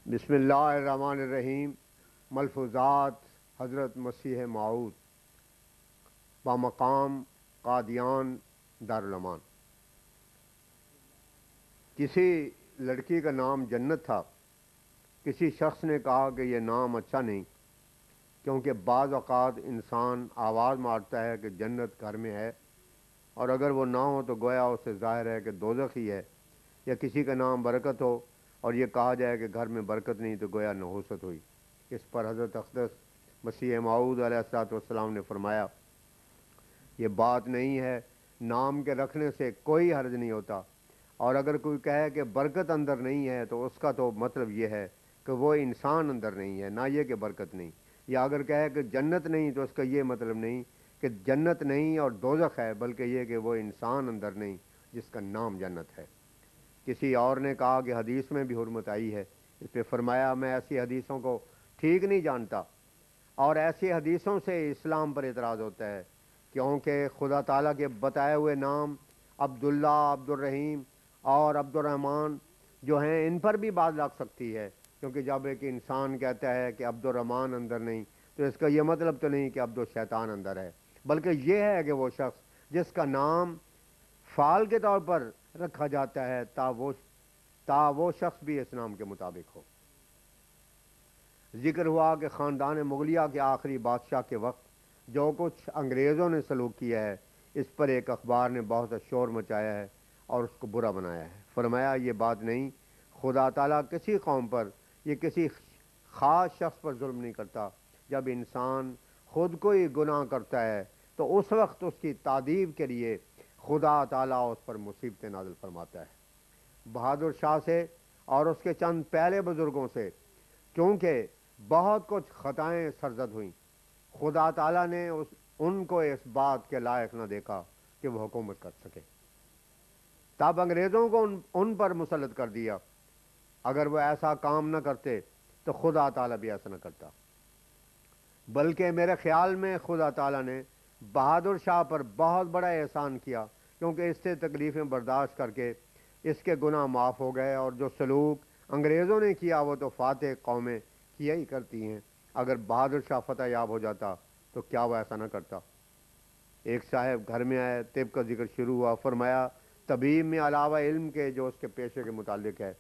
بسم اللہ الرحمن الرحیم۔ ملفوظات حضرت مسیح موعود بمقام قادیان دارالمان۔ کسی لڑکی کا نام جنت تھا۔ کسی شخص نے کہا کہ یہ نام اچھا نہیں، کیونکہ بعض اوقات انسان آواز مارتا ہے کہ جنت گھر میں ہے، اور اگر وہ نہ ہو تو گویا اسے ظاہر ہے کہ دوزخ ہی ہے۔ یا کسی کا نام برکت ہو اور یہ کہا جائے کہ گھر میں برکت نہیں تو گویا نحوست ہوئی۔ اس پر حضرت اقدس مسیح موعود علیہ الصلوۃ والسلام نے فرمایا، یہ بات نہیں ہے، نام کے رکھنے سے کوئی حرج نہیں ہوتا، اور اگر کوئی کہے کہ برکت اندر نہیں ہے تو اس کا تو مطلب یہ ہے کہ وہ انسان اندر نہیں ہے، نہ یہ کہ برکت نہیں۔ یا اگر کہے کہ جنت نہیں تو اس کا یہ مطلب نہیں کہ جنت نہیں اور دوزخ ہے، بلکہ یہ کہ وہ انسان اندر نہیں جس کا نام جنت ہے۔ کسی اور نے کہا کہ حدیث میں بھی حرمت آئی ہے۔ اس پہ فرمایا، میں ایسی حدیثوں کو ٹھیک نہیں جانتا، اور ایسی حدیثوں سے اسلام پر اعتراض ہوتا ہے، کیونکہ خدا تعالیٰ کے بتائے ہوئے نام عبداللہ، عبد الرحیم اور عبد الرحمن جو ہیں، ان پر بھی بات لگ سکتی ہے، کیونکہ جب ایک انسان کہتا ہے کہ عبد الرحمن اندر نہیں تو اس کا یہ مطلب تو نہیں کہ عبد الشیطان اندر ہے، بلکہ یہ ہے کہ وہ شخص جس کا نام فعال کے طور پر رکھا جاتا ہے تا وہ شخص بھی اس نام کے مطابق ہو۔ ذکر ہوا کہ خاندان مغلیہ کے آخری بادشاہ کے وقت جو کچھ انگریزوں نے سلوک کیا ہے، اس پر ایک اخبار نے بہت سا شور مچایا ہے اور اس کو برا بنایا ہے۔ فرمایا، یہ بات نہیں، خدا تعالیٰ کسی قوم پر یہ کسی خاص شخص پر ظلم نہیں کرتا۔ جب انسان خود کو ہی گناہ کرتا ہے تو اس وقت اس کی تعذیب کے لیے خدا تعالیٰ اس پر مصیبتیں نازل فرماتا ہے۔ بہادر شاہ سے اور اس کے چند پہلے بزرگوں سے کیونکہ بہت کچھ خطائیں سرزد ہوئیں، خدا تعالیٰ نے ان کو اس بات کے لائق نہ دیکھا کہ وہ حکومت کر سکے، تب انگریزوں کو ان پر مسلط کر دیا۔ اگر وہ ایسا کام نہ کرتے تو خدا تعالیٰ بھی ایسا نہ کرتا، بلکہ میرے خیال میں خدا تعالیٰ نے بہادر شاہ پر بہت بڑا احسان کیا، کیونکہ اس سے تکلیفیں برداشت کر کے اس کے گناہ معاف ہو گئے، اور جو سلوک انگریزوں نے کیا وہ تو فاتح قومیں کیا ہی کرتی ہیں۔ اگر بہادر شاہ فتح یاب ہو جاتا تو کیا وہ ایسا نہ کرتا؟ ایک صاحب گھر میں آئے، طب کا ذکر شروع ہوا۔ فرمایا، طبیب میں علاوہ علم کے جو اس کے پیشے کے متعلق ہے،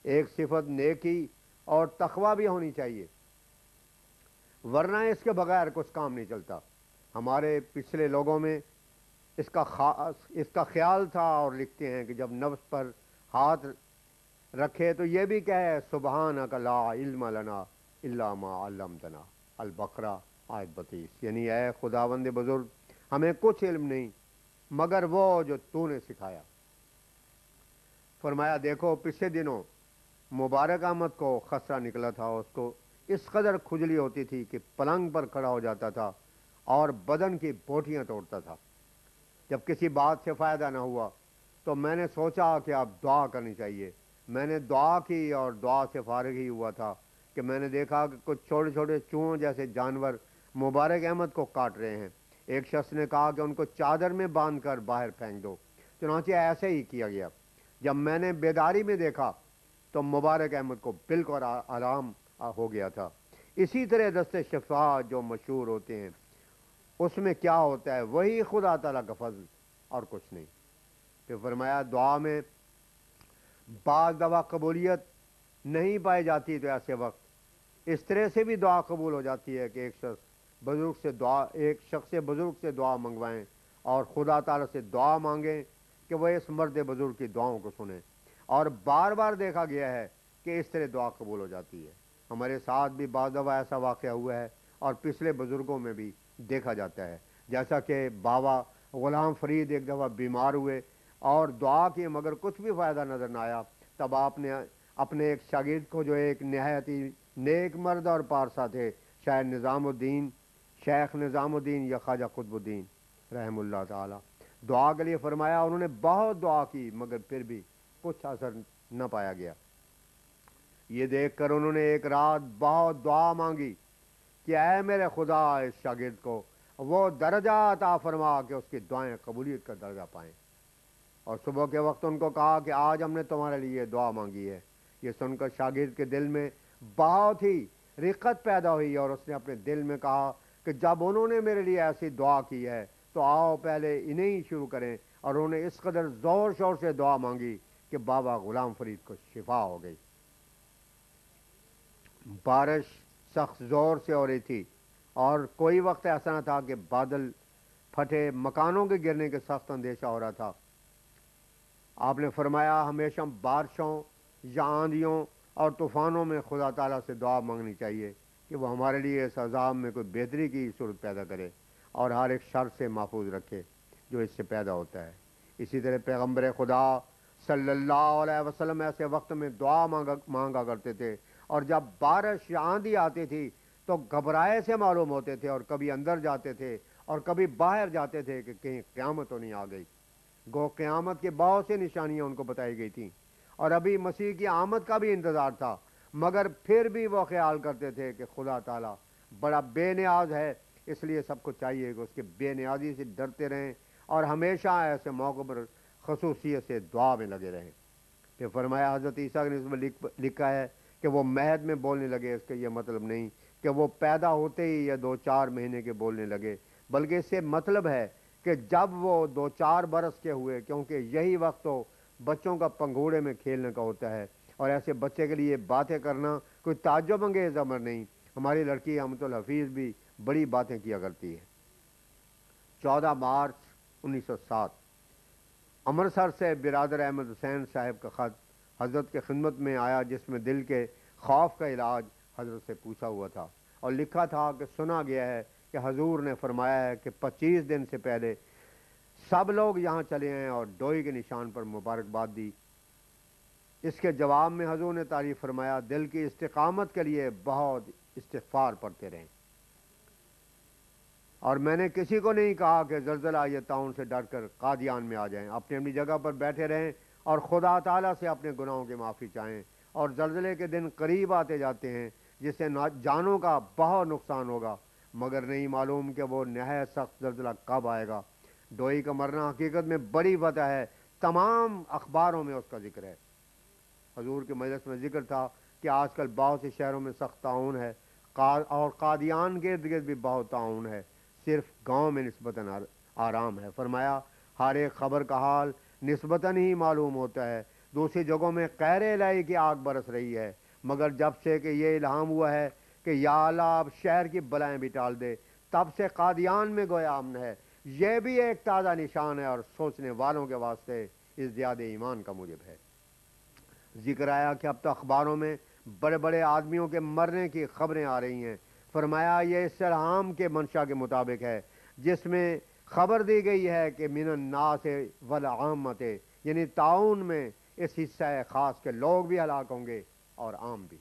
ایک صفت نیکی اور تقوی بھی ہونی چاہیے، ورنہ اس کے بغیر کچھ کام نہیں چلتا۔ ہمارے پچھلے لوگوں میں اس کا خیال تھا، اور لکھتے ہیں کہ جب نفس پر ہاتھ رکھے تو یہ بھی کہے، سبحانک لا علم لنا الا ما علمتنا، البقرہ آیت 32، یعنی اے خداوند بزرگ، ہمیں کچھ علم نہیں مگر وہ جو تو نے سکھایا۔ فرمایا، دیکھو پچھلے دنوں مبارک احمد کو خسرہ نکلا تھا، اس کو اس قدر کھجلی ہوتی تھی کہ پلنگ پر کھڑا ہو جاتا تھا اور بدن کی بوٹیاں توڑتا تھا۔ جب کسی بات سے فائدہ نہ ہوا تو میں نے سوچا کہ اب دعا کرنی چاہیے۔ میں نے دعا کی اور دعا سے فارغ ہی ہوا تھا کہ میں نے دیکھا کہ کچھ چھوٹے چھوٹے چوہوں جیسے جانور مبارک احمد کو کاٹ رہے ہیں۔ ایک شخص نے کہا کہ ان کو چادر میں باندھ کر باہر پھینک دو، چنانچہ ایسے ہی کیا گیا۔ جب میں نے بیداری میں دیکھا تو مبارک احمد کو بالکل آرام ہو گیا تھا۔ اسی طرح دست شفا جو مشہور ہوتے ہیں، اس میں کیا ہوتا ہے؟ وہی خدا تعالیٰ کا فضل اور کچھ نہیں۔ پھر فرمایا، دعا میں بعض دفعہ قبولیت نہیں پائی جاتی تو ایسے وقت اس طرح سے بھی دعا قبول ہو جاتی ہے کہ ایک شخص بزرگ سے دعا منگوائیں اور خدا تعالیٰ سے دعا مانگیں کہ وہ اس مرد بزرگ کی دعاؤں کو سنیں، اور بار بار دیکھا گیا ہے کہ اس طرح دعا قبول ہو جاتی ہے۔ ہمارے ساتھ بھی بعض دفعہ ایسا واقعہ ہوا ہے، اور پچھلے بزرگوں میں بھی دیکھا جاتا ہے، جیسا کہ بابا غلام فرید ایک دفعہ بیمار ہوئے اور دعا کی مگر کچھ بھی فائدہ نظر نہ آیا۔ تب آپ نے اپنے ایک شاگرد کو، جو ایک نہایت ہی نیک مرد اور پارسا تھے، شیخ نظام الدین یا خواجہ قطب الدین رحم اللہ تعالی، دعا کے لیے فرمایا۔ انہوں نے بہت دعا کی مگر پھر بھی کچھ اثر نہ پایا گیا۔ یہ دیکھ کر انہوں نے ایک رات بہت دعا مانگی کہ اے میرے خدا، اس شاگرد کو وہ درجہ عطا فرما کہ اس کی دعائیں قبولیت کا درجہ پائیں۔ اور صبح کے وقت ان کو کہا کہ آج ہم نے تمہارے لیے دعا مانگی ہے یہ سن کر شاگرد کے دل میں بہت ہی رقت پیدا ہوئی اور اس نے اپنے دل میں کہا کہ جب انہوں نے میرے لیے ایسی دعا کی ہے تو آؤ پہلے انہیں ہی شروع کریں، اور انہوں نے اس قدر زور شور سے دعا مانگی کہ بابا غلام فرید کو شفا ہو گئی۔ بارش سخت زور سے ہو رہی تھی اور کوئی وقت ایسا نہ تھا کہ بادل پھٹے، مکانوں کے گرنے کے سخت اندیشہ ہو رہا تھا۔ آپ نے فرمایا ہمیشہ بارشوں یا آندھیوں اور طوفانوں میں خدا تعالیٰ سے دعا مانگنی چاہیے کہ وہ ہمارے لیے اس عذاب میں کوئی بہتری کی صورت پیدا کرے اور ہر ایک شر سے محفوظ رکھے جو اس سے پیدا ہوتا ہے۔ اسی طرح پیغمبر خدا صلی اللہ علیہ وسلم ایسے وقت میں دعا مانگا کرتے تھے، اور جب بارش یا آندھی آتی تھی تو گھبرائے سے معلوم ہوتے تھے، اور کبھی اندر جاتے تھے اور کبھی باہر جاتے تھے کہ کہیں قیامت تو نہیں آ گئی۔ گو قیامت کی بہت سی نشانیاں ان کو بتائی گئی تھیں اور ابھی مسیح کی آمد کا بھی انتظار تھا، مگر پھر بھی وہ خیال کرتے تھے کہ خدا تعالیٰ بڑا بے نیاز ہے، اس لیے سب کو چاہیے کہ اس کے بے نیازی سے ڈرتے رہیں اور ہمیشہ ایسے موقع پر خصوصیت سے دعا میں لگے رہیں۔ پھر فرمایا حضرت عیسیٰ کے نسبت لکھا ہے کہ وہ مہد میں بولنے لگے۔ اس کا یہ مطلب نہیں کہ وہ پیدا ہوتے ہی یا 2-4 مہینے کے بولنے لگے، بلکہ اس سے مطلب ہے کہ جب وہ 2-4 برس کے ہوئے، کیونکہ یہی وقت تو بچوں کا پنگھوڑے میں کھیلنے کا ہوتا ہے، اور ایسے بچے کے لیے باتیں کرنا کوئی تعجب انگیز امر نہیں۔ ہماری لڑکی امت الحفیظ بھی بڑی باتیں کیا کرتی ہے۔ 14 مارچ 1907 امرتسر سے برادر احمد حسین صاحب کا خط حضرت کے خدمت میں آیا، جس میں دل کے خوف کا علاج حضرت سے پوچھا ہوا تھا، اور لکھا تھا کہ سنا گیا ہے کہ حضور نے فرمایا ہے کہ 25 دن سے پہلے سب لوگ یہاں چلے ہیں اور ڈوئی کے نشان پر مبارکباد دی۔ اس کے جواب میں حضور نے تعریف فرمایا دل کی استقامت کے لیے بہت استغفار پڑھتے رہیں، اور میں نے کسی کو نہیں کہا کہ زلزلہ یا طاعون سے ڈر کر قادیان میں آ جائیں، اپنی اپنی جگہ پر بیٹھے رہیں اور خدا تعالیٰ سے اپنے گناہوں کی معافی چاہیں، اور زلزلے کے دن قریب آتے جاتے ہیں جس سے جانوں کا بہت نقصان ہوگا، مگر نہیں معلوم کہ وہ نہایت سخت زلزلہ کب آئے گا۔ ڈوئی کا مرنا حقیقت میں بڑی وجہ ہے، تمام اخباروں میں اس کا ذکر ہے۔ حضور کے مجلس میں ذکر تھا کہ آج کل بہت سے شہروں میں سخت طاعون ہے، اور قادیان کے ارد گرد بھی بہت طاعون ہے، صرف گاؤں میں نسبتاً آرام ہے۔ فرمایا ہر ایک خبر کا حال نسبتاً ہی معلوم ہوتا ہے، دوسری جگہوں میں قہر الہی کی آگ برس رہی ہے، مگر جب سے کہ یہ الہام ہوا ہے کہ یا اللہ اب شہر کی بلائیں بھی ٹال دے، تب سے قادیان میں گویا امن ہے۔ یہ بھی ایک تازہ نشان ہے اور سوچنے والوں کے واسطے ازدیاد ایمان کا موجب ہے۔ ذکر آیا کہ اب تو اخباروں میں بڑے بڑے آدمیوں کے مرنے کی خبریں آ رہی ہیں۔ فرمایا یہ اس الہام کے منشا کے مطابق ہے جس میں خبر دی گئی ہے کہ من الناس والعامت، یعنی طاعون میں اس حصہ خاص کے لوگ بھی ہلاک ہوں گے اور عام بھی۔